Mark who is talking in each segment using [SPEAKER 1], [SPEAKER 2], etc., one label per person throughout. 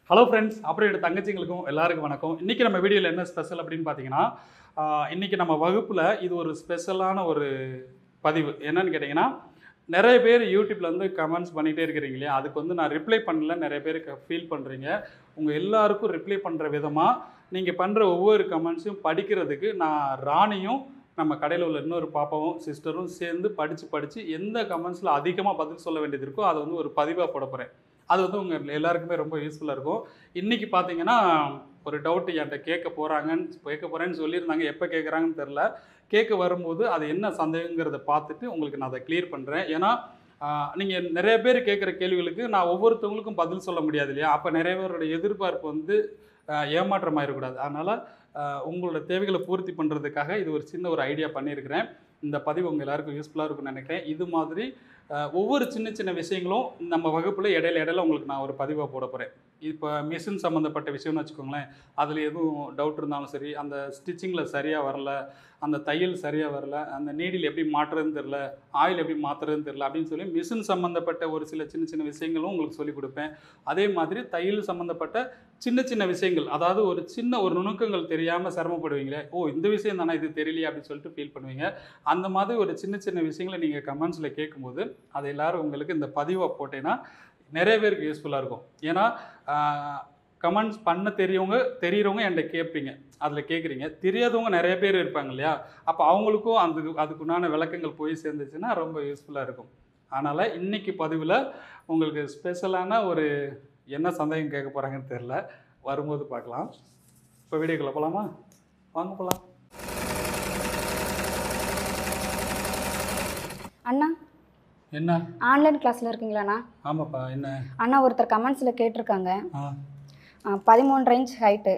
[SPEAKER 1] Hello friends, அப்புறம் என்னோட தங்கச்சிங்களுக்கும் எல்லாருக்கும் வணக்கம். இன்றைக்கி நம்ம வீடியோவில் என்ன ஸ்பெஷல் அப்படின்னு பார்த்தீங்கன்னா, இன்றைக்கி நம்ம வகுப்பில் இது ஒரு ஸ்பெஷலான ஒரு பதிவு. என்னன்னு கேட்டிங்கன்னா, நிறைய பேர் யூடியூப்பில் வந்து கமெண்ட்ஸ் பண்ணிகிட்டே இருக்கிறீங்க இல்லையா, அதுக்கு வந்து நான் ரிப்ளை பண்ணல, நிறைய பேர் ஃபீல் பண்ணுறீங்க. உங்கள் எல்லாருக்கும் ரிப்ளை பண்ணுற விதமாக நீங்கள் பண்ணுற ஒவ்வொரு கமெண்ட்ஸையும் படிக்கிறதுக்கு நான் ராணியும் நம்ம கடையில் உள்ள இன்னொரு பாப்பாவும் சிஸ்டரும் சேர்ந்து படித்து எந்த கமெண்ட்ஸில் அதிகமாக பதில் சொல்ல வேண்டியது இருக்கோ அதை வந்து ஒரு பதிவாக போட போகிறேன். அது வந்து உங்கள் எல்லாருக்குமே ரொம்ப யூஸ்ஃபுல்லாக இருக்கும். இன்றைக்கி பார்த்தீங்கன்னா ஒரு டவுட்டு என்கிட்ட கேட்க போகிறேன்னு சொல்லியிருந்தாங்க. எப்போ கேட்குறாங்கன்னு தெரில. கேட்க வரும்போது அது என்ன சந்தேகங்கிறத பார்த்துட்டு உங்களுக்கு நான் அதை கிளியர் பண்ணுறேன். ஏன்னா நீங்கள் நிறைய பேர் கேட்குற கேள்விகளுக்கு நான் ஒவ்வொருத்தவங்களுக்கும் பதில் சொல்ல முடியாது இல்லையா. அப்போ நிறைய பேரோட எதிர்பார்ப்பு வந்து ஏமாற்றமாயிடக்கூடாது. அதனால் உங்களோட தேவைகளை பூர்த்தி பண்ணுறதுக்காக இது ஒரு சின்ன ஒரு ஐடியா பண்ணியிருக்கிறேன். இந்த பதிவு உங்கள் எல்லாருக்கும் யூஸ்ஃபுல்லாக இருக்கும்னு நினைக்கிறேன். இது மாதிரி ஒவ்வொரு சின்ன விஷயங்களும் நம்ம வகுப்பில் இடையில உங்களுக்கு நான் ஒரு பதிவாக போட போகிறேன். இப்போ மிஷின் சம்மந்தப்பட்ட விஷயம்னு வச்சுக்கோங்களேன். அதில் எதுவும் டவுட் இருந்தாலும் சரி, அந்த ஸ்டிச்சிங்கில் சரியாக வரல, அந்த தையல் சரியாக வரல, அந்த நீடில் எப்படி மாற்றுறதுன்னு தெரில, ஆயில் எப்படி மாற்றுறதுன்னு தெரில அப்படின்னு சொல்லி மிஷின் சம்மந்தப்பட்ட ஒரு சின்ன விஷயங்களும் உங்களுக்கு சொல்லிக் கொடுப்பேன். அதே மாதிரி தையல் சம்மந்தப்பட்ட சின்ன விஷயங்கள், அதாவது ஒரு நுணுக்கங்கள் தெரியாமல் சிரமப்படுவீங்களே, இந்த விஷயம் தானே இது தெரியலையே அப்படின்னு சொல்லிட்டு ஃபீல் பண்ணுவீங்க. அந்த மாதிரி ஒரு சின்ன விஷயங்களை நீங்கள் கமெண்ட்ஸில் கேட்கும்போது அதை எல்லோரும் உங்களுக்கு இந்த பதிவை போட்டேன்னா நிறைய பேருக்கு யூஸ்ஃபுல்லாக இருக்கும். ஏன்னா கமெண்ட்ஸ் பண்ண தெரிகிறவங்க என்கிட்ட கேட்பீங்க, அதில் கேட்குறீங்க. தெரியாதவங்க நிறைய பேர் இருப்பாங்க இல்லையா. அப்போ அவங்களுக்கும் அதுக்குண்டான விளக்கங்கள் போய் சேர்ந்துச்சுன்னா ரொம்ப யூஸ்ஃபுல்லாக இருக்கும். அதனால் இன்றைக்கி பதிவில் உங்களுக்கு ஸ்பெஷலான ஒரு என்ன சந்தேகம் கேட்க போகிறாங்கன்னு தெரில, வரும்போது பார்க்கலாம். இப்போ வீடியோக்குள்ளே போகலாமா? வாங்க போகலாம்.
[SPEAKER 2] அண்ணா, என்ன ஆன்லைன் கிளாஸில் இருக்கீங்களாண்ணா?
[SPEAKER 1] ஆமாப்பா. என்ன
[SPEAKER 2] அண்ணா, ஒருத்தர் கமெண்ட்ஸில் கேட்டிருக்காங்க, 13 இன்ச் ஹைட்டு,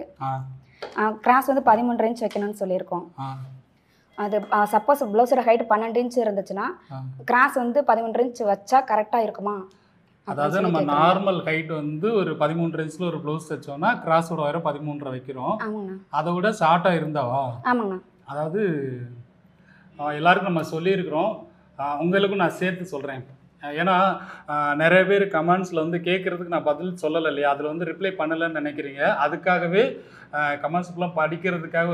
[SPEAKER 2] கிராஸ் வந்து 13 இன்ச் வைக்கணும்னு சொல்லியிருக்கோம். அது சப்போஸ் ப்ளவுஸோட ஹைட் 12 இன்ச் இருந்துச்சுன்னா கிராஸ் வந்து 13 இன்ச் வச்சா கரெக்டாக இருக்குமா?
[SPEAKER 1] அதாவது நம்ம நார்மல் ஹைட் வந்து ஒரு 13 இன்ச்சில் ஒரு ப்ளவுஸ் தைச்சோம்னா கிராஸோட உயரம் 13 வைக்கிறோம். அதை விட ஷார்ட்டாக இருந்தாவா?
[SPEAKER 2] ஆமாங்கண்ணா.
[SPEAKER 1] அதாவது எல்லாருக்கும் நம்ம சொல்லியிருக்கிறோம், உங்களுக்கும் நான் சேர்த்து சொல்கிறேன். ஏன்னா நிறைய பேர் கமெண்ட்ஸில் வந்து கேட்குறதுக்கு நான் பதில் சொல்லலை இல்லையா, அதில் வந்து ரிப்ளை பண்ணலைன்னு நினைக்கிறீங்க. அதுக்காகவே கமெண்ட்ஸுக்குலாம் படிக்கிறதுக்காக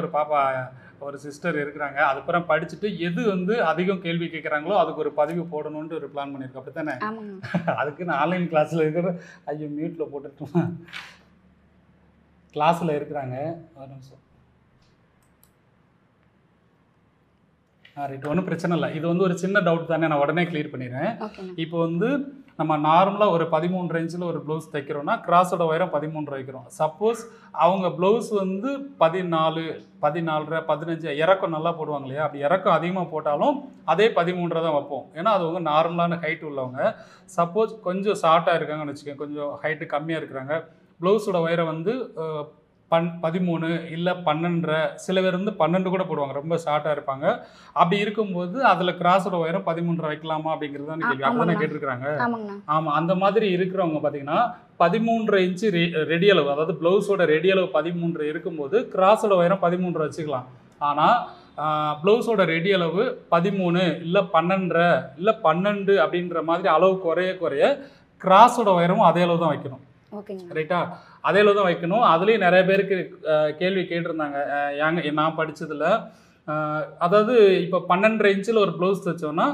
[SPEAKER 1] ஒரு சிஸ்டர் இருக்கிறாங்க. அதுக்கப்புறம் படிச்சுட்டு எது வந்து அதிகம் கேள்வி கேட்குறாங்களோ அதுக்கு ஒரு பதிவு போடணுன்ட்டு ஒரு பிளான் பண்ணியிருக்கோம். அப்படி தானே? அதுக்கு நான் ஆன்லைன் கிளாஸில் இருக்கிற மியூட்டில் போட்டுட்டோம். கிளாஸில் இருக்கிறாங்க. ஒரு நிமிஷம். ரைட், ஒன்றும் பிரச்சனை இல்லை. இது வந்து ஒரு சின்ன டவுட் தானே, நான் உடனே கிளியர் பண்ணிடுறேன். இப்போ வந்து நம்ம நார்மலாக ஒரு 13 இன்ச்சில் ஒரு ப்ளவுஸ் தைக்கிறோன்னா கிராஸோட உயரம் 13 வைக்கிறோம். சப்போஸ் அவங்க ப்ளவுஸ் வந்து 14, 14.5, 15 இறக்கம் நல்லா போடுவாங்க இல்லையா, அப்படி இறக்கம் அதிகமாக போட்டாலும் அதே 13 தான் வைப்போம். ஏன்னா அது வந்து நார்மலான ஹைட் உள்ளவங்க. சப்போஸ் கொஞ்சம் ஷார்ட்டாக இருக்காங்கன்னு வச்சுக்கோங்க, கொஞ்சம் ஹைட்டு கம்மியாக இருக்கிறாங்க, ப்ளவுஸோட உயரம் வந்து 13 இல்லை 12, சில பேர் வந்து 12 கூட போடுவாங்க, ரொம்ப ஷார்ட்டாக இருப்பாங்க. அப்படி இருக்கும்போது அதில் கிராஸோட உயரம் 13 வைக்கலாமா அப்படிங்கிறது தான் கேள்வி. அப்படி தானே கேட்டிருக்கிறாங்க. ஆமாம், அந்த மாதிரி இருக்கிறவங்க பார்த்தீங்கன்னா 13 இன்ச்சு ரெடி அளவு, அதாவது ப்ளவுஸோட ரெடி அளவு 13 இருக்கும்போது கிராஸோட உயரம் 13 வச்சுக்கலாம். ஆனால் ப்ளவுஸோட ரெடி அளவு 13 இல்லை 12 இல்லை 12 அப்படின்ற மாதிரி அளவு குறைய கிராஸோட உயரமும் அதே அளவு தான் வைக்கணும். ரைட்டா? அதே அளவு தான் வைக்கணும். அதுலேயும் நிறைய பேருக்கு கேள்வி கேட்டிருந்தாங்க. நான் படித்ததில், அதாவது இப்போ 12 இன்ச்சில் ஒரு ப்ளவுஸ் தைச்சோன்னா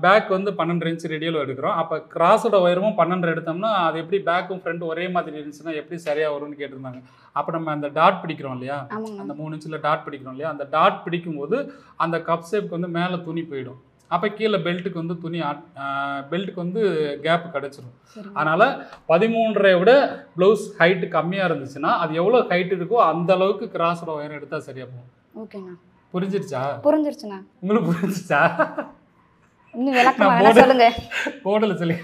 [SPEAKER 1] பேக் வந்து 12 இன்ச் ரெடியல் எடுக்கிறோம். அப்போ கிராஸோட உயரமும் 12 எடுத்தோம்னா அது எப்படி பேக்கும் ஃப்ரண்ட்டும் ஒரே மாதிரி இருந்துச்சுன்னா எப்படி சரியாக வரும்னு கேட்டிருந்தாங்க. அப்போ நம்ம அந்த டாட் பிடிக்கிறோம் இல்லையா, அந்த 3 இன்ச்சில் டாட் பிடிக்கிறோம் இல்லையா, அந்த டாட் பிடிக்கும்போது அந்த கப் ஷேப்புக்கு வந்து மேலே துணி போயிடும். அப்போ கீழே பெல்ட்டுக்கு வந்து பெல்ட்டுக்கு வந்து கேப் கிடச்சிரும். அதனால் 13 விட ப்ளவுஸ் ஹைட்டு கம்மியாக இருந்துச்சுன்னா அது எவ்வளோ ஹைட் இருக்கோ அந்த அளவுக்கு கிராஸோட உயரம் எடுத்தால் சரியாக போகும்.
[SPEAKER 2] ஓகேண்ணா.
[SPEAKER 1] புரிஞ்சிருச்சா?
[SPEAKER 2] புரிஞ்சிருச்சுண்ணா.
[SPEAKER 1] உங்களுக்கு புரிஞ்சிருச்சா? போர்டில் சொல்லி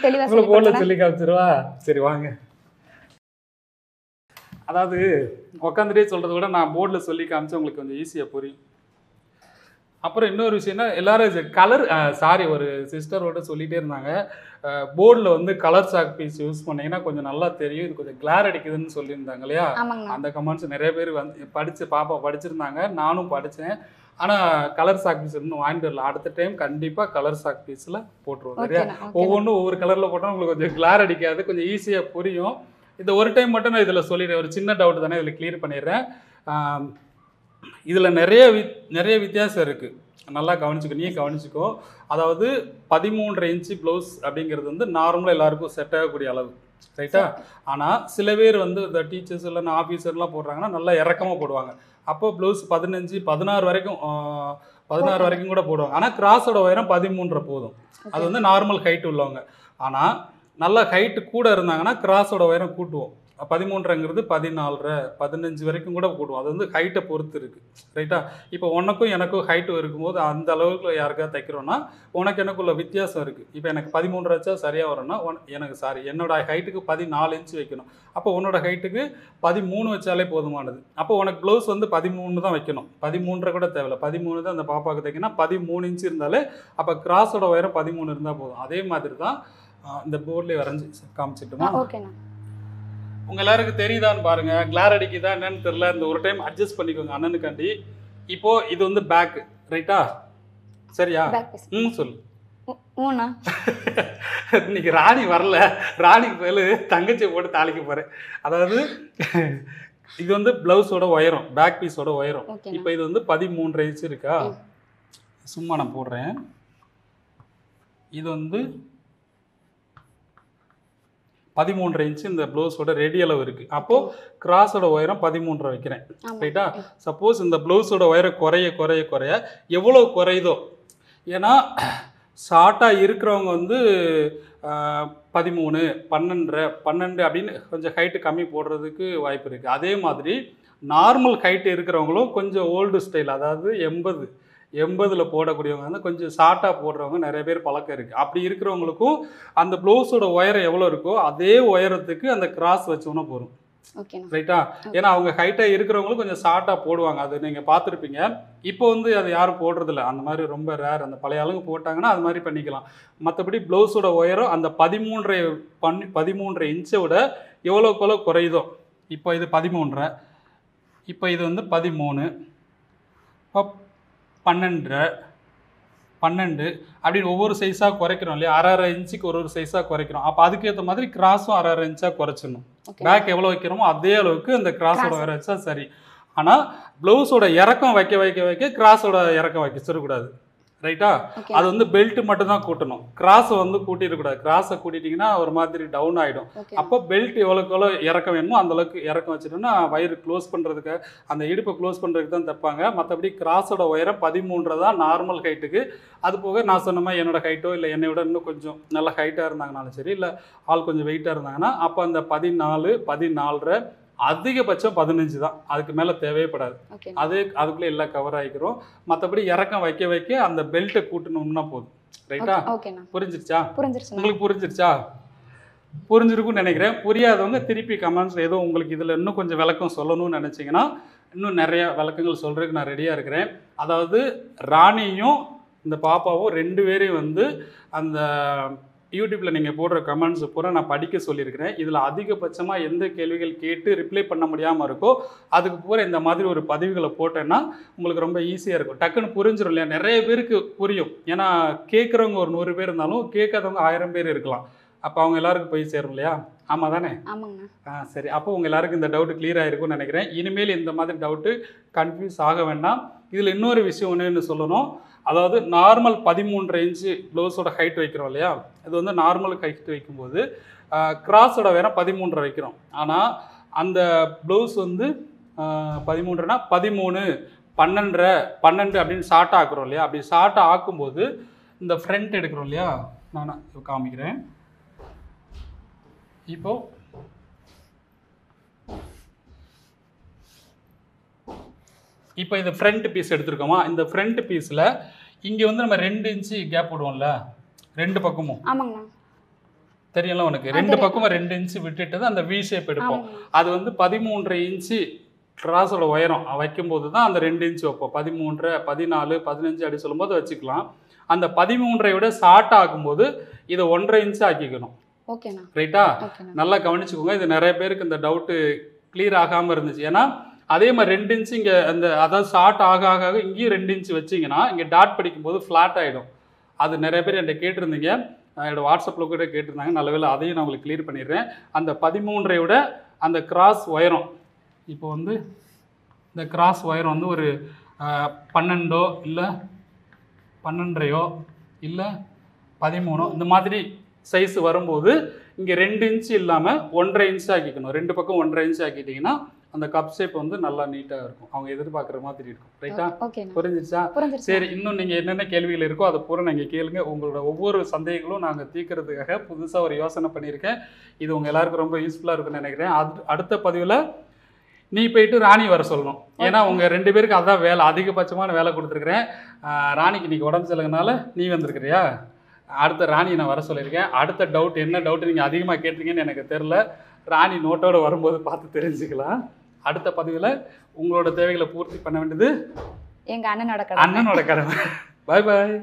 [SPEAKER 2] தெளிவாக
[SPEAKER 1] காமிச்சிருவா? சரி வாங்க. அதாவது உட்காந்துட்டே சொல்கிறத விட நான் போர்டில் சொல்லி காமிச்சு உங்களுக்கு கொஞ்சம் ஈஸியாக புரியும். அப்புறம் இன்னொரு விஷயம்னா, எல்லோரும் ஒரு சிஸ்டரோட சொல்லிகிட்டே இருந்தாங்க, போர்டில் வந்து கலர் சாக் பீஸ் யூஸ் பண்ணிங்கன்னா கொஞ்சம் நல்லா தெரியும், இது கொஞ்சம் கிளார் அடிக்குதுன்னு சொல்லியிருந்தாங்க இல்லையா. அந்த கமெண்ட்ஸ் நிறைய பேர் வந்து பாப்பா படிச்சிருந்தாங்க, நானும் படித்தேன். ஆனால் கலர் சாக் பீஸ் இன்னும் வாங்கிட்டு வரல. அடுத்த டைம் கண்டிப்பாக கலர் சாக் பீஸில் போட்டுருவோம் சரியா. ஒவ்வொன்றும் ஒவ்வொரு கலரில் போட்டால் உங்களுக்கு கொஞ்சம் கிளார் அடிக்காது, கொஞ்சம் ஈஸியாக புரியும். இந்த ஒரு டைம் மட்டும் நான் இதில் சொல்லிடுறேன், ஒரு சின்ன டவுட் தானே, இதில் கிளியர் பண்ணிடுறேன். இதில் நிறைய வித்தியாசம் இருக்குது, நல்லா கவனிச்சுக்கோ, நீ கவனிச்சுக்கோ. அதாவது 13.5 இன்ச்சு ப்ளவுஸ் அப்படிங்கிறது வந்து நார்மலாக எல்லாருக்கும் செட் ஆகக்கூடிய அளவு, ரைட்டா? ஆனால் சில பேர் வந்து இந்த டீச்சர்ஸ் இல்லைன்னா ஆஃபீஸர்லாம் போடுறாங்கன்னா நல்லா இறக்கமாக போடுவாங்க. அப்போ ப்ளவுஸ் 15, 16 வரைக்கும் கூட போடுவாங்க. ஆனால் கிராஸோட உயரம் 13 போதும். அது வந்து நார்மல் ஹைட் உள்ளவங்க. ஆனால் நல்ல ஹைட்டு கூட இருந்தாங்கன்னா கிராஸோட உயரம் கூட்டுவோம். 13ங்கிறது 14, 15 வரைக்கும் கூட போடுவோம். அது வந்து ஹைட்டை பொறுத்து இருக்குது, ரைட்டா? இப்போ உனக்கும் எனக்கும் ஹைட்டு இருக்கும்போது அந்த அளவுக்கு யாருக்காவது தைக்கிறோன்னா உனக்கு எனக்குள்ள வித்தியாசம் இருக்குது. இப்போ எனக்கு 13 வச்சா சரியாக வரும்னா என்னோட ஹைட்டுக்கு 14 இன்ச்சு வைக்கணும். அப்போ உன்னோட ஹைட்டுக்கு 13 வச்சாலே போதுமானது. அப்போ உனக்கு ப்ளவுஸ் வந்து 13 தான் வைக்கணும், 13 கூட தேவையில்லை. 13 தான் அந்த பாப்பாவுக்கு தைக்கணும். 13 இன்ச்சு இருந்தாலே அப்போ கிராஸோட உயரம் 13 இருந்தால் போதும். அதே மாதிரி தான் இந்த போர்ட்லேயே வரைஞ்சி காமிச்சிட்டுமா?
[SPEAKER 2] ஓகேண்ணா.
[SPEAKER 1] உங்கள் எல்லாருக்கும் தெரியுதான்னு பாருங்கள், கிளார் அடிக்குதா என்னன்னு தெரில. இந்த ஒரு டைம் அட்ஜஸ்ட் பண்ணிக்கோங்க அண்ணனுக்காண்டி. இப்போது இது வந்து பேக்கு, ரைட்டா? சரியா? சொல்லு. இன்னைக்கு ராணி வரல, ராணிக்கு பேர் தங்கச்சி போட்டு தாளிக்க போகிறேன். அதாவது இது வந்து ப்ளவுஸோட உயரம், பேக் பீஸோட உயரம். இப்போ இது வந்து 13 இன்ச்சு இருக்கா? சும்மா நான் போடுறேன். இது வந்து 13 இன்ச்சு இந்த ப்ளவுஸோட ரெடி அளவு இருக்குது. அப்போது கிராஸோட உயரம் 13 வைக்கிறேன், ரைட்டா? சப்போஸ் இந்த ப்ளவுஸோட உயரம் குறைய குறைய குறைய எவ்வளோ குறையுதோ, ஏன்னா ஷார்ட்டாக இருக்கிறவங்க வந்து 13, 12 அப்படின்னு கொஞ்சம் ஹைட்டு கம்மி போடுறதுக்கு வாய்ப்பு இருக்குது. அதே மாதிரி நார்மல் ஹைட்டு இருக்கிறவங்களும் கொஞ்சம் ஓல்டு ஸ்டைல், அதாவது 80 போடக்கூடியவங்க வந்து கொஞ்சம் ஷார்ட்டாக போடுறவங்க நிறைய பேர் பழக்கம் இருக்குது. அப்படி இருக்கிறவங்களுக்கும் அந்த ப்ளவுஸோட உயரம் எவ்வளோ இருக்கோ அதே உயரத்துக்கு அந்த கிராஸ் வச்சோன்னா போதும், ரைட்டா? ஏன்னா அவங்க ஹைட்டாக இருக்கிறவங்களும் கொஞ்சம் ஷார்ட்டாக போடுவாங்க, அது நீங்கள் பார்த்துருப்பீங்க. இப்போ வந்து அது யாரும் போடுறதில்ல, அந்த மாதிரி ரொம்ப ரேர். அந்த பழைய ஆளுங்க போட்டாங்கன்னா அது மாதிரி பண்ணிக்கலாம். மற்றபடி ப்ளவுஸோட உயரம் அந்த 13 இன்ச்சை விட எவ்வளோக்கு குறையுதோ, இப்போ இது 13, இப்போ இது வந்து 13, இப்போ 12 அப்படின்னு ஒவ்வொரு சைஸாக குறைக்கிறோம் இல்லையா? அரை இன்ச்சுக்கு ஒரு சைஸாக குறைக்கிறோம். அப்போ அதுக்கேற்ற மாதிரி கிராஸும் அரை இன்ச்சாக குறைச்சிடணும். பேக் எவ்வளோ வைக்கிறோமோ அதே அளவுக்கு அந்த கிராஸோட வேற வச்சா சரி. ஆனால் ப்ளவுஸோட இறக்கம் வைக்க கிராஸோட இறக்கம் வச்சிடக்கூடாது, ரைட்டா? அது வந்து பெல்ட் மட்டும் தான் கூட்டணும், கிராஸை வந்து கூட்டிடக்கூடாது. கிராஸை கூட்டிட்டிங்கன்னா ஒரு மாதிரி டவுன் ஆகிடும். அப்போ பெல்ட் எவ்வளோக்கு இறக்கம் வேணுமோ அந்த அளவுக்கு இறக்கம் வச்சுட்டோம்னா வயிறு க்ளோஸ் பண்ணுறதுக்கு, அந்த இடுப்பை க்ளோஸ் பண்ணுறதுக்கு தான் தைப்பாங்க. மற்றபடி கிராஸோட உயரம் 13 தான் நார்மல் ஹைட்டுக்கு. அது போக நான் சொன்ன மாதிரி என்னோட ஹைட்டோ இல்லை என்னை விட இன்னும் கொஞ்சம் நல்ல ஹைட்டாக இருந்தாங்கனாலும் சரி, இல்லை ஆள் கொஞ்சம் வெயிட்டாக இருந்தாங்கன்னா அப்போ அந்த 14, 14, அதிகபட்சம் 15 தான், அதுக்கு மேலே தேவைப்படாது. அதுக்குள்ளே எல்லாம் கவர் ஆகிக்கிறோம். மற்றபடி இறக்கம் வைக்க அந்த பெல்ட்டை கூட்டணும்னா போதும், ரைட்டா? புரிஞ்சிருச்சா? உங்களுக்கு புரிஞ்சிருச்சா? புரிஞ்சிருக்குன்னு நினைக்கிறேன். புரியாதவங்க திருப்பி கமெண்ட்ஸ் ஏதோ உங்களுக்கு இதில் இன்னும் கொஞ்சம் விளக்கம் சொல்லணும்னு நினச்சிங்கன்னா இன்னும் நிறைய விளக்கங்கள் சொல்கிறதுக்கு நான் ரெடியாக இருக்கிறேன். அதாவது ராணியும் இந்த பாப்பாவும் 2 பேரையும் வந்து அந்த யூடியூப்பில் நீங்கள் போடுற கமெண்ட்ஸ் பூரா நான் படிக்க சொல்லியிருக்கிறேன். இதில் அதிகபட்சமாக எந்த கேள்விகள் கேட்டு ரிப்ளை பண்ண முடியாமல் இருக்கோ அதுக்கு பூரா இந்த மாதிரி ஒரு பதிவுகளை போட்டேன்னா உங்களுக்கு ரொம்ப ஈஸியாக இருக்கும், டக்குன்னு புரிஞ்சிடும் இல்லையா? நிறைய பேருக்கு புரியும். ஏன்னா கேட்குறவங்க ஒரு 100 பேர் இருந்தாலும் கேட்காதவங்க 1000 பேர் இருக்கலாம். அப்போ அவங்க எல்லாருக்கும் போய் சேரும் இல்லையா? ஆமாம் தானே? சரி. அப்போ உங்கள் எல்லாருக்கும் இந்த டவுட்டு கிளியர் ஆகிருக்கும்னு நினைக்கிறேன். இனிமேல் இந்த மாதிரி டவுட்டு கன்ஃபியூஸ் ஆக வேண்டாம். இதில் இன்னொரு விஷயம் ஒன்று சொல்லணும். அதாவது நார்மல் 13 இன்ச்சு ப்ளவுஸோட ஹைட் வைக்கிறோம் இல்லையா? இது வந்து நார்மல் ஹைட் வைக்கும்போது கிராஸோட வேற 13 வைக்கிறோம். ஆனால் அந்த ப்ளவுஸ் வந்து 13னா 13, 12 அப்படின்னு ஷார்ட் ஆக்குறோம் இல்லையா? அப்படி ஷார்ட் ஆக்கும்போது இந்த ஃப்ரண்ட் எடுக்கிறோம் இல்லையா? நான் காமிக்கிறேன். இப்போ இந்த ஃப்ரண்ட் பீஸ் எடுத்துருக்கோமா? இந்த ஃப்ரண்ட் பீஸில் இங்கே வந்து நம்ம 2 இன்ச்சு கேப் விடுவோம்ல, 2 பக்கமும். தெரியல உனக்கு? 2 பக்கமும் 2 இன்ச்சு விட்டுட்டு தான் அந்த வி ஷேப் எடுப்போம். அது வந்து 13 இன்ச்சு கிராஸோட உயரம் வைக்கும்போது தான் அந்த 2 இன்ச்சு வைப்போம். 13, 14, 15 அப்படி சொல்லும்போது வச்சுக்கலாம். அந்த 13ஐ விட ஷார்ட் ஆகும்போது இதை 1.5 இன்ச்சு ஆக்கிக்கணும், ரைட்டா? நல்லா கவனிச்சுக்கோங்க. இது நிறைய பேருக்கு இந்த டவுட்டு கிளியர் ஆகாமல் இருந்துச்சு. ஏன்னா அதே மாதிரி 2 இன்ச்சு இங்கே அந்த அதாவது ஷார்ட் ஆக இங்கேயும் 2 இன்ச்சு வச்சிங்கன்னா இங்கே டாட் படிக்கும்போது ஃப்ளாட் ஆகிடும். அது நிறைய பேர் என்கிட்ட கேட்டிருந்தீங்க. என்னோட வாட்ஸ்அப்பில் கூட கேட்டிருந்தாங்க. நல்ல வேளை அதையும் நான் உங்களுக்கு கிளியர் பண்ணிடுறேன். அந்த 13 விட அந்த கிராஸ் உயரம் இப்போ வந்து இந்த கிராஸ் உயரம் வந்து ஒரு 12 இல்லை 12.5 இல்லை 13 இந்த மாதிரி சைஸ் வரும்போது இங்கே 2 இன்ச்சு இல்லாமல் 1.5 இன்ச்சு ஆக்கிக்கணும். 2 பக்கம் 1.5 இன்ச்சு ஆக்கிட்டிங்கன்னா அந்த கப் ஷேப் வந்து நல்லா நீட்டாக இருக்கும். அவங்க எதிர்பார்க்குற மாதிரி இருக்கும். ரைட்டா? புரிஞ்சிருச்சா? சரி, இன்னும் நீங்கள் என்னென்ன கேள்விகள் இருக்கோ அதை பூரா நீங்கள் கேளுங்க. உங்களோட ஒவ்வொரு சந்தேகங்களும் நாங்கள் தீர்க்கறதுக்காக புதுசாக ஒரு யோசனை பண்ணியிருக்கேன். இது உங்கள் எல்லாருக்கும் ரொம்ப யூஸ்ஃபுல்லாக இருக்குன்னு நினைக்கிறேன். அடுத்த பதிவில் நீ போயிட்டு ராணி வர சொல்லணும். ஏன்னா உங்கள் 2 பேருக்கு அதான் வேலை, அதிகபட்சமான வேலை கொடுத்துருக்குறேன். ராணிக்கு இன்றைக்கி உடம்பு சரியில்லைனால நீ வந்திருக்கிறியா? அடுத்த ராணியை நான் வர சொல்லியிருக்கேன். அடுத்த டவுட் என்ன டவுட் நீங்கள் அதிகமாக கேட்டிருக்கீங்கன்னு எனக்கு தெரில. ராணி நோட்டோடு வரும்போது பார்த்து தெரிஞ்சுக்கலாம். அடுத்த பதிவில் உங்களோட தேவைகளை பூர்த்தி பண்ண வேண்டியது
[SPEAKER 2] எங்கள் அண்ணனோட கடமை.
[SPEAKER 1] பாய் பாய்.